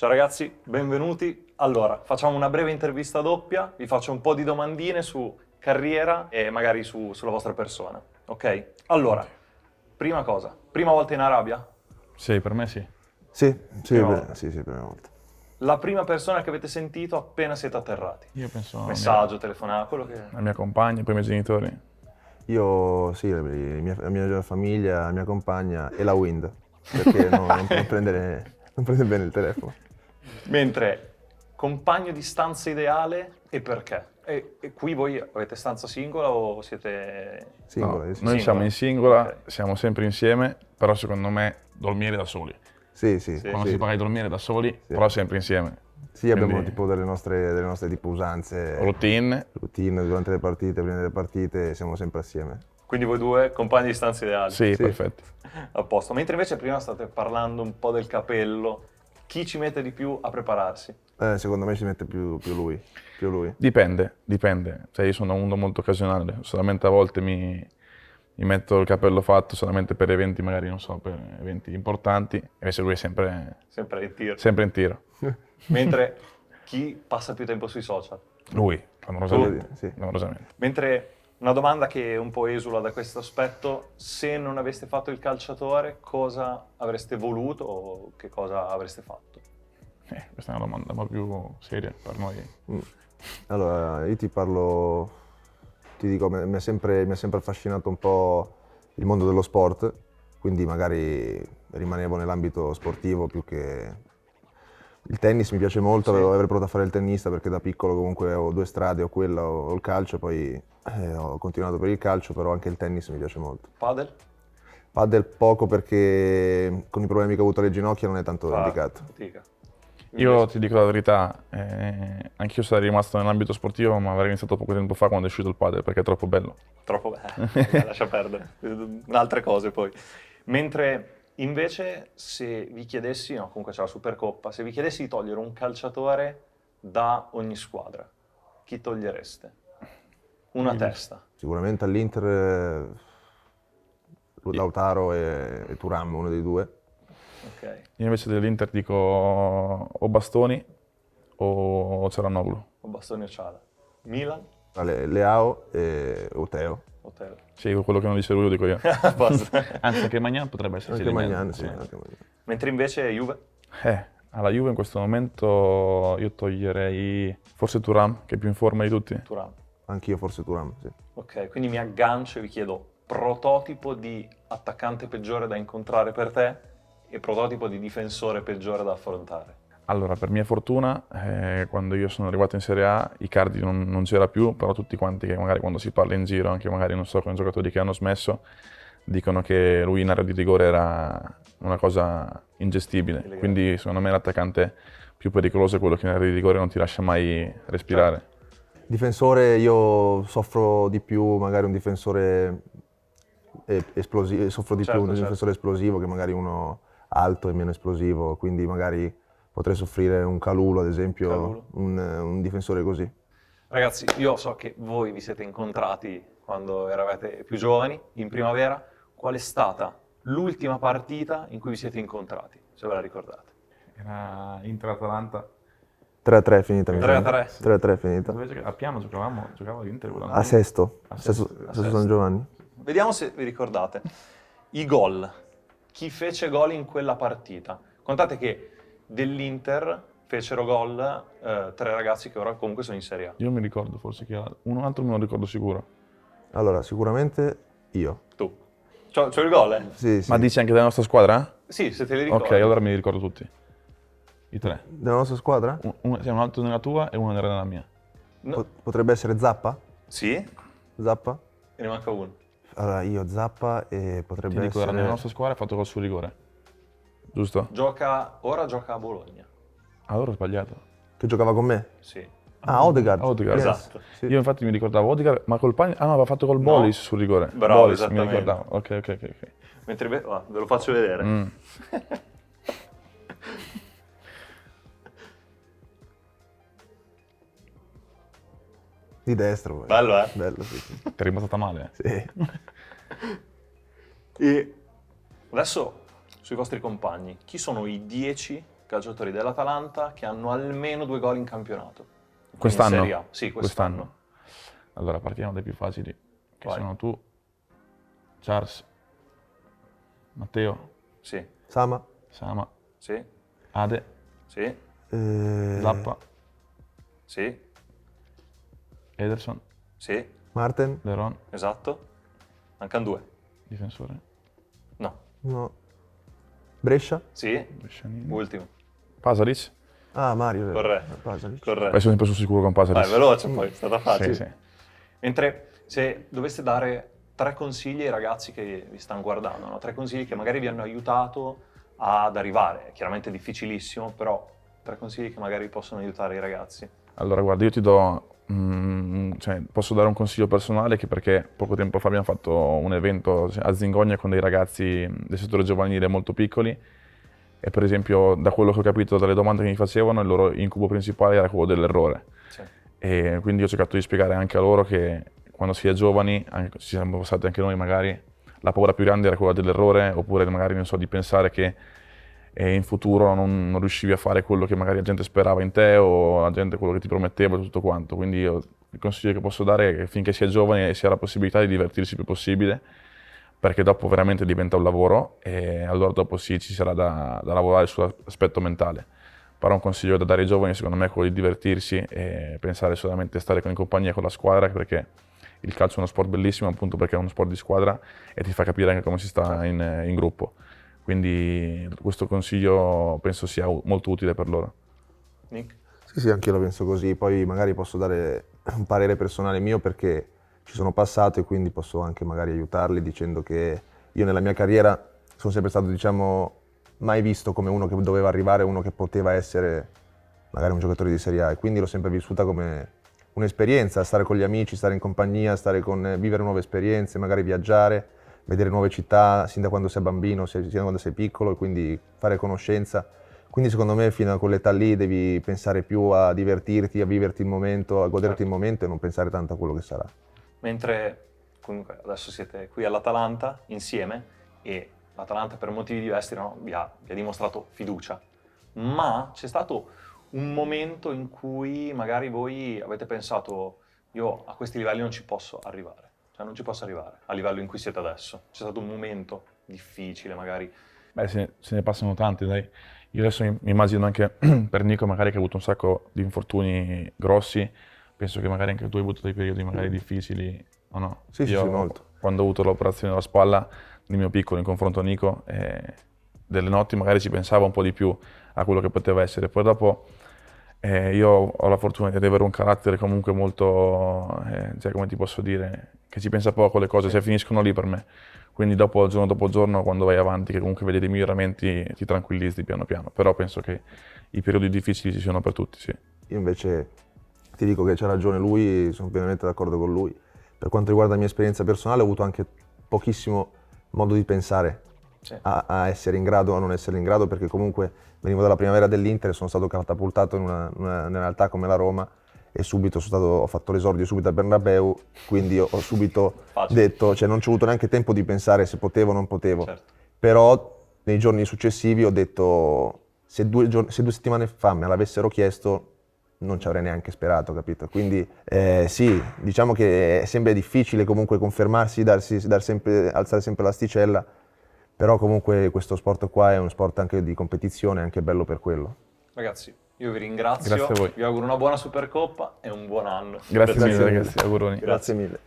Ciao ragazzi, benvenuti. Allora, facciamo una breve intervista doppia, vi faccio un po' di domandine su carriera e magari sulla vostra persona, ok? Allora, prima cosa, prima volta in Arabia? Sì, per me sì. Sì, Prima volta. prima volta. La prima persona che avete sentito appena siete atterrati? Io penso Messaggio, telefonata, quello che... la mia compagna, poi i miei genitori. Io sì, la mia famiglia, la mia compagna e la Wind, perché non prende bene il telefono. Mentre, compagno di stanza ideale e perché? E qui voi avete stanza singola o siete... Singola, No, sì. noi siamo in singola, Ok. siamo sempre insieme, però secondo me dormire da soli. Sì. Quando si parla di dormire da soli, però sempre insieme. Sì, abbiamo Quindi, tipo delle nostre tipo usanze, routine. durante le partite, prima delle partite, siamo sempre assieme. Quindi voi due compagni di stanza ideali? Sì, perfetto. A posto. Mentre invece prima state parlando un po' del capello, chi ci mette di più a prepararsi? Secondo me ci mette più lui. Dipende. Cioè io sono uno molto occasionale, solamente a volte mi metto il capello fatto solamente per eventi magari, non so, per eventi importanti, invece lui è sempre Sempre in tiro. in tiro. Mentre chi passa più tempo sui social? Lui, clamorosamente. Sì. Clamorosamente. Mentre una domanda che un po' esula da questo aspetto, se non aveste fatto il calciatore, cosa avreste voluto o che cosa avreste fatto? Questa è una domanda un po' più seria per noi. Allora, io ti dico, mi ha sempre affascinato un po' il mondo dello sport, quindi magari rimanevo nell'ambito sportivo più che... Il tennis mi piace molto, Sì. avrei provato a fare il tennista perché da piccolo comunque ho due strade, o quella o il calcio, poi ho continuato per il calcio, però anche il tennis mi piace molto. Padel? Padel poco perché con i problemi che ho avuto alle ginocchia non è tanto indicato. Fatica. Io ti dico la verità, anch'io sarei rimasto nell'ambito sportivo, ma avrei iniziato poco tempo fa quando è uscito il padel, perché è troppo bello. Troppo bello, lascia perdere. Altre cose poi. Mentre invece se vi chiedessi, no comunque c'è la Supercoppa, se vi chiedessi di togliere un calciatore da ogni squadra, chi togliereste? Una testa. Sicuramente all'Inter Lautaro e Thuram, uno dei due. Ok. Io invece dell'Inter dico o Bastoni o Cialanoglu. O Bastoni o Ciala. Milan Leao e Uteo. o Teo? Sì, quello che non dice lui lo dico io. Basta. Anzi, anche Magnan potrebbe esserci Anche di mezzo. Magnan, sì, anche Magnan. Mentre invece Juve? Alla Juve in questo momento io toglierei forse Thuram, che è più in forma di tutti. Thuram. Anch'io forse Thuram, sì. Ok, quindi mi aggancio e vi chiedo prototipo di attaccante peggiore da incontrare per te e prototipo di difensore peggiore da affrontare. Allora, per mia fortuna, quando io sono arrivato in Serie A, Icardi non c'era più, però tutti quanti che magari quando si parla in giro, anche magari non so con i giocatori che hanno smesso, dicono che lui in area di rigore era una cosa ingestibile. Illegale. Quindi secondo me l'attaccante più pericoloso è quello che in area di rigore non ti lascia mai respirare. Certo. Difensore, io soffro di più magari un difensore esplosivo, soffro di più un difensore esplosivo che magari uno alto e meno esplosivo, quindi magari potrei soffrire un Kalulu ad esempio, un difensore così. Ragazzi, io so che voi vi siete incontrati quando eravate più giovani, in primavera. Qual è stata l'ultima partita in cui vi siete incontrati, se ve la ricordate? Era Inter-Atalanta. 3-3 finita. 3-3. 3-3 finita. A Piano giocava l'Inter. A Sesto San Giovanni. Vediamo se vi ricordate. I gol. Chi fece gol in quella partita? Contate che dell'Inter fecero gol 3 ragazzi che ora comunque sono in Serie A. Io mi ricordo forse che un altro me lo ricordo sicuro. Allora, sicuramente io. Tu. C'ho il gol, Sì. Ma dici anche della nostra squadra? Sì, se te li ricordi. Ok, allora me li ricordo tutti. I 3. Della nostra squadra? Un altro nella tua e uno nella mia. No. Potrebbe essere Zappa? Sì? Zappa? E ne manca uno. Allora, io Zappa e potrebbe Ti dico, era essere... nella nostra squadra e ha fatto gol sul rigore. Giusto? Ora gioca a Bologna. Allora ho sbagliato. Che giocava con me? Sì. Ah, Odegaard. Odegaard. Yes. Esatto. Sì. Io infatti mi ricordavo Odegaard, ma col Pani... Ah no, aveva fatto col Bolis sul rigore. Bravo, Bolis, mi esattamente. ricordavo. Ok. Mentre ve lo faccio vedere. Di destro. Poi. Bello, eh? Bello, sì. Ti è rimasta male. Sì. E adesso sui vostri compagni, chi sono i 10 calciatori dell'Atalanta che hanno almeno 2 gol in campionato. Quest'anno? In Serie A. Sì, quest'anno. Allora, partiamo dai più facili, che Vai. sono tu, Charles, Matteo, Sì, Sama? Sama, sì, Ade, sì, Zappa, sì, Ederson, sì, Marten? Leron, esatto. Mancano 2. difensore, No. No. Brescia? Sì, Brescianini, ultimo. Pasalic. Ah, Mario. Corretto. Pasalic. Corretto. Poi sono sempre sul sicuro con Pasalic. Vai, veloce poi, è stata facile. Sì, sì. Mentre se doveste dare 3 consigli ai ragazzi che vi stanno guardando, no? 3 consigli che magari vi hanno aiutato ad arrivare, è chiaramente difficilissimo, però 3 consigli che magari possono aiutare i ragazzi. Allora, guarda, io ti do, cioè, posso dare un consiglio personale che perché poco tempo fa abbiamo fatto un evento a Zingogna con dei ragazzi del settore giovanile molto piccoli e per esempio da quello che ho capito dalle domande che mi facevano il loro incubo principale era quello dell'errore. Sì. E quindi ho cercato di spiegare anche a loro che quando si è giovani, ci siamo passati anche noi magari, la paura più grande era quella dell'errore oppure magari non so, di pensare che in futuro non riuscivi a fare quello che magari la gente sperava in te o la gente quello che ti prometteva e tutto quanto. Quindi io, il consiglio che posso dare è che finché si è giovani si ha la possibilità di divertirsi il più possibile perché dopo veramente diventa un lavoro e allora dopo sì ci sarà da lavorare sull'aspetto mentale. Però un consiglio da dare ai giovani secondo me è quello di divertirsi e pensare solamente a stare in compagnia con la squadra perché il calcio è uno sport bellissimo appunto perché è uno sport di squadra e ti fa capire anche come si sta in gruppo. Quindi questo consiglio penso sia molto utile per loro. Nick? Sì, anche io la penso così. Poi magari posso dare un parere personale mio perché ci sono passato e quindi posso anche magari aiutarli dicendo che io nella mia carriera sono sempre stato, diciamo, mai visto come uno che doveva arrivare, uno che poteva essere magari un giocatore di Serie A e quindi l'ho sempre vissuta come un'esperienza, stare con gli amici, stare in compagnia, vivere nuove esperienze, magari viaggiare, vedere nuove città sin da quando sei bambino, sin da quando sei piccolo e quindi fare conoscenza. Quindi secondo me fino a quell'età lì devi pensare più a divertirti, a viverti il momento, a goderti il momento e non pensare tanto a quello che sarà. Mentre comunque adesso siete qui all'Atalanta insieme e l'Atalanta per motivi diversi vi ha dimostrato fiducia, ma c'è stato un momento in cui magari voi avete pensato io a questi livelli non ci posso arrivare, cioè non ci posso arrivare a livello in cui siete adesso. C'è stato un momento difficile magari. Beh, se ne passano tanti, dai. Io adesso mi immagino anche per Nico magari che ha avuto un sacco di infortuni grossi, penso che magari anche tu hai avuto dei periodi magari difficili, o no? Sì, Io, sì, molto. Quando ho avuto l'operazione alla spalla, nel mio piccolo in confronto a Nico, delle notti magari ci pensavo un po' di più a quello che poteva essere. Poi dopo io ho la fortuna di avere un carattere comunque molto, cioè come ti posso dire, che ci pensa poco alle cose, se finiscono lì per me. Quindi giorno dopo giorno, quando vai avanti, che comunque vedi dei miglioramenti, ti tranquillizzi piano piano. Però penso che i periodi difficili ci siano per tutti, sì. Io invece ti dico che c'ha ragione lui, sono pienamente d'accordo con lui. Per quanto riguarda la mia esperienza personale ho avuto anche pochissimo modo di pensare a essere in grado o a non essere in grado perché comunque venivo dalla primavera dell'Inter e sono stato catapultato in una realtà come la Roma e subito ho fatto l'esordio subito al Bernabeu, quindi ho subito detto, cioè non ci ho avuto neanche tempo di pensare se potevo o non potevo. Certo. Però nei giorni successivi ho detto se 2 settimane fa me l'avessero chiesto non ci avrei neanche sperato, capito? Quindi sì, diciamo che è sempre difficile comunque confermarsi, alzare sempre l'asticella, però comunque questo sport qua è uno sport anche di competizione, è anche bello per quello. Ragazzi, io vi ringrazio, Grazie a voi. vi auguro una buona Supercoppa e un buon anno. Grazie mille ragazzi, auguroni. Grazie mille.